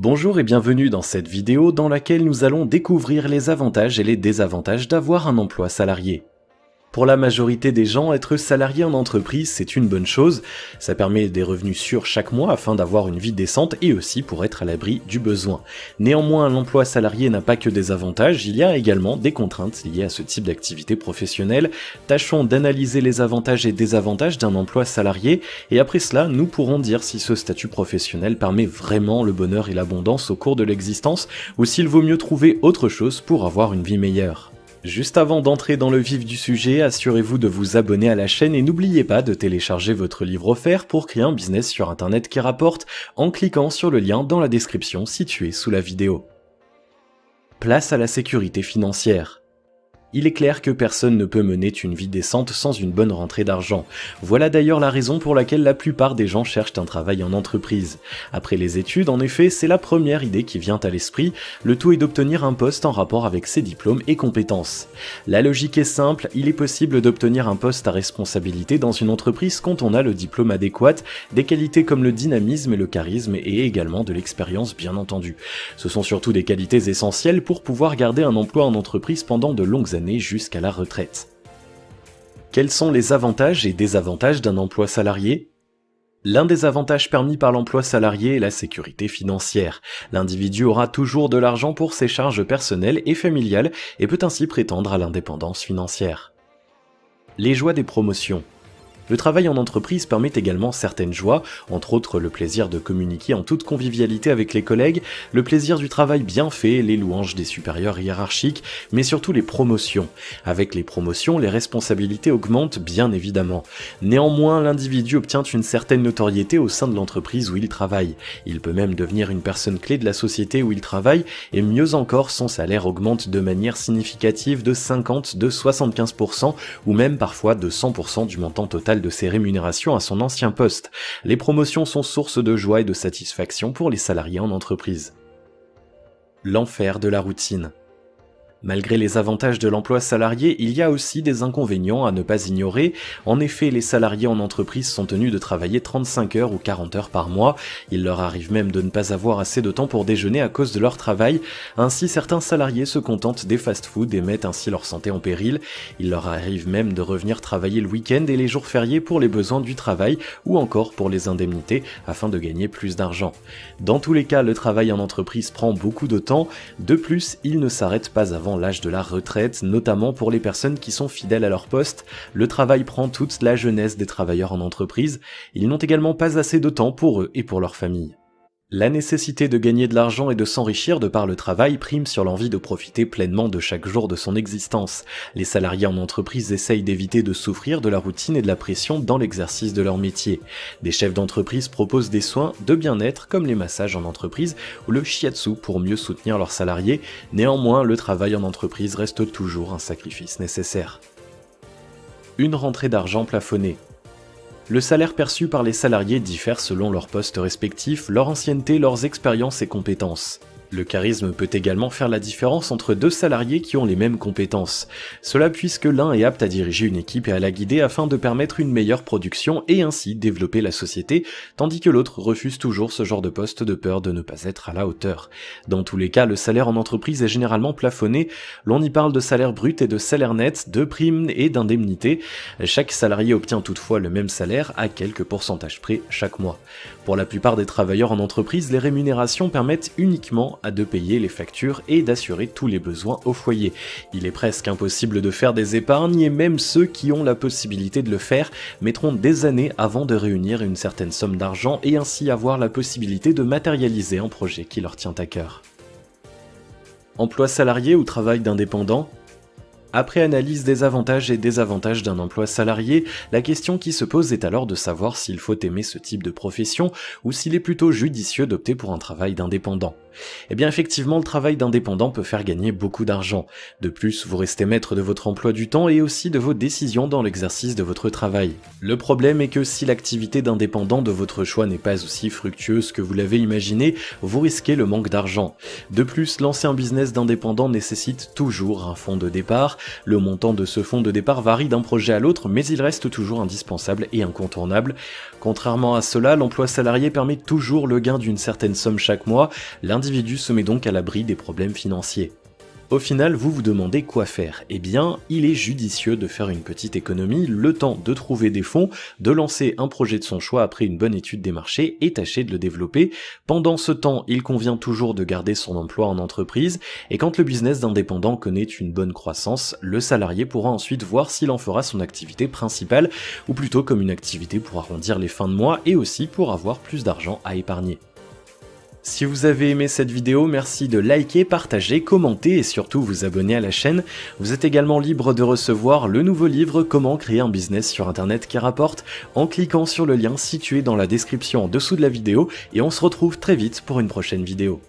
Bonjour et bienvenue dans cette vidéo dans laquelle nous allons découvrir les avantages et les désavantages d'avoir un emploi salarié. Pour la majorité des gens, être salarié en entreprise, c'est une bonne chose. Ça permet des revenus sûrs chaque mois afin d'avoir une vie décente et aussi pour être à l'abri du besoin. Néanmoins, l'emploi salarié n'a pas que des avantages, il y a également des contraintes liées à ce type d'activité professionnelle. Tâchons d'analyser les avantages et désavantages d'un emploi salarié et après cela, nous pourrons dire si ce statut professionnel permet vraiment le bonheur et l'abondance au cours de l'existence ou s'il vaut mieux trouver autre chose pour avoir une vie meilleure. Juste avant d'entrer dans le vif du sujet, assurez-vous de vous abonner à la chaîne et n'oubliez pas de télécharger votre livre offert pour créer un business sur internet qui rapporte en cliquant sur le lien dans la description situé sous la vidéo. Place à la sécurité financière. Il est clair que personne ne peut mener une vie décente sans une bonne rentrée d'argent. Voilà d'ailleurs la raison pour laquelle la plupart des gens cherchent un travail en entreprise. Après les études, en effet, c'est la première idée qui vient à l'esprit, le tout est d'obtenir un poste en rapport avec ses diplômes et compétences. La logique est simple, il est possible d'obtenir un poste à responsabilité dans une entreprise quand on a le diplôme adéquat, des qualités comme le dynamisme et le charisme et également de l'expérience bien entendu. Ce sont surtout des qualités essentielles pour pouvoir garder un emploi en entreprise pendant de longues années jusqu'à la retraite. Quels sont les avantages et désavantages d'un emploi salarié ? L'un des avantages permis par l'emploi salarié est la sécurité financière. L'individu aura toujours de l'argent pour ses charges personnelles et familiales et peut ainsi prétendre à l'indépendance financière. Les joies des promotions. Le travail en entreprise permet également certaines joies, entre autres le plaisir de communiquer en toute convivialité avec les collègues, le plaisir du travail bien fait, les louanges des supérieurs hiérarchiques, mais surtout les promotions. Avec les promotions, les responsabilités augmentent bien évidemment. Néanmoins, l'individu obtient une certaine notoriété au sein de l'entreprise où il travaille. Il peut même devenir une personne clé de la société où il travaille, et mieux encore, son salaire augmente de manière significative de 50, de 75%, ou même parfois de 100% du montant total de ses rémunérations à son ancien poste. Les promotions sont source de joie et de satisfaction pour les salariés en entreprise. L'enfer de la routine. Malgré les avantages de l'emploi salarié, il y a aussi des inconvénients à ne pas ignorer. En effet, les salariés en entreprise sont tenus de travailler 35 heures ou 40 heures par mois. Il leur arrive même de ne pas avoir assez de temps pour déjeuner à cause de leur travail. Ainsi, certains salariés se contentent des fast-foods et mettent ainsi leur santé en péril. Il leur arrive même de revenir travailler le week-end et les jours fériés pour les besoins du travail ou encore pour les indemnités afin de gagner plus d'argent. Dans tous les cas, le travail en entreprise prend beaucoup de temps. De plus, il ne s'arrête pas avant l'âge de la retraite, notamment pour les personnes qui sont fidèles à leur poste. Le travail prend toute la jeunesse des travailleurs en entreprise. Ils n'ont également pas assez de temps pour eux et pour leur famille. La nécessité de gagner de l'argent et de s'enrichir de par le travail prime sur l'envie de profiter pleinement de chaque jour de son existence. Les salariés en entreprise essayent d'éviter de souffrir de la routine et de la pression dans l'exercice de leur métier. Des chefs d'entreprise proposent des soins de bien-être comme les massages en entreprise ou le shiatsu pour mieux soutenir leurs salariés. Néanmoins, le travail en entreprise reste toujours un sacrifice nécessaire. Une rentrée d'argent plafonnée. Le salaire perçu par les salariés diffère selon leurs postes respectifs, leur ancienneté, leurs expériences et compétences. Le charisme peut également faire la différence entre deux salariés qui ont les mêmes compétences. Cela puisque l'un est apte à diriger une équipe et à la guider afin de permettre une meilleure production et ainsi développer la société, tandis que l'autre refuse toujours ce genre de poste de peur de ne pas être à la hauteur. Dans tous les cas, le salaire en entreprise est généralement plafonné. L'on y parle de salaire brut et de salaire net, de primes et d'indemnités. Chaque salarié obtient toutefois le même salaire à quelques pourcentages près chaque mois. Pour la plupart des travailleurs en entreprise, les rémunérations permettent uniquement de payer les factures et d'assurer tous les besoins au foyer. Il est presque impossible de faire des épargnes et même ceux qui ont la possibilité de le faire mettront des années avant de réunir une certaine somme d'argent et ainsi avoir la possibilité de matérialiser un projet qui leur tient à cœur. Emploi salarié ou travail d'indépendant ? Après analyse des avantages et désavantages d'un emploi salarié, la question qui se pose est alors de savoir s'il faut aimer ce type de profession ou s'il est plutôt judicieux d'opter pour un travail d'indépendant. Eh bien effectivement, le travail d'indépendant peut faire gagner beaucoup d'argent. De plus, vous restez maître de votre emploi du temps et aussi de vos décisions dans l'exercice de votre travail. Le problème est que si l'activité d'indépendant de votre choix n'est pas aussi fructueuse que vous l'avez imaginé, vous risquez le manque d'argent. De plus, lancer un business d'indépendant nécessite toujours un fonds de départ. Le montant de ce fonds de départ varie d'un projet à l'autre, mais il reste toujours indispensable et incontournable. Contrairement à cela, l'emploi salarié permet toujours le gain d'une certaine somme chaque mois. L'individu se met donc à l'abri des problèmes financiers. Au final, vous vous demandez quoi faire. Eh bien, il est judicieux de faire une petite économie, le temps de trouver des fonds, de lancer un projet de son choix après une bonne étude des marchés et tâcher de le développer. Pendant ce temps, il convient toujours de garder son emploi en entreprise, et quand le business d'indépendant connaît une bonne croissance, le salarié pourra ensuite voir s'il en fera son activité principale, ou plutôt comme une activité pour arrondir les fins de mois et aussi pour avoir plus d'argent à épargner. Si vous avez aimé cette vidéo, merci de liker, partager, commenter et surtout vous abonner à la chaîne. Vous êtes également libre de recevoir le nouveau livre Comment créer un business sur internet qui rapporte en cliquant sur le lien situé dans la description en dessous de la vidéo et on se retrouve très vite pour une prochaine vidéo.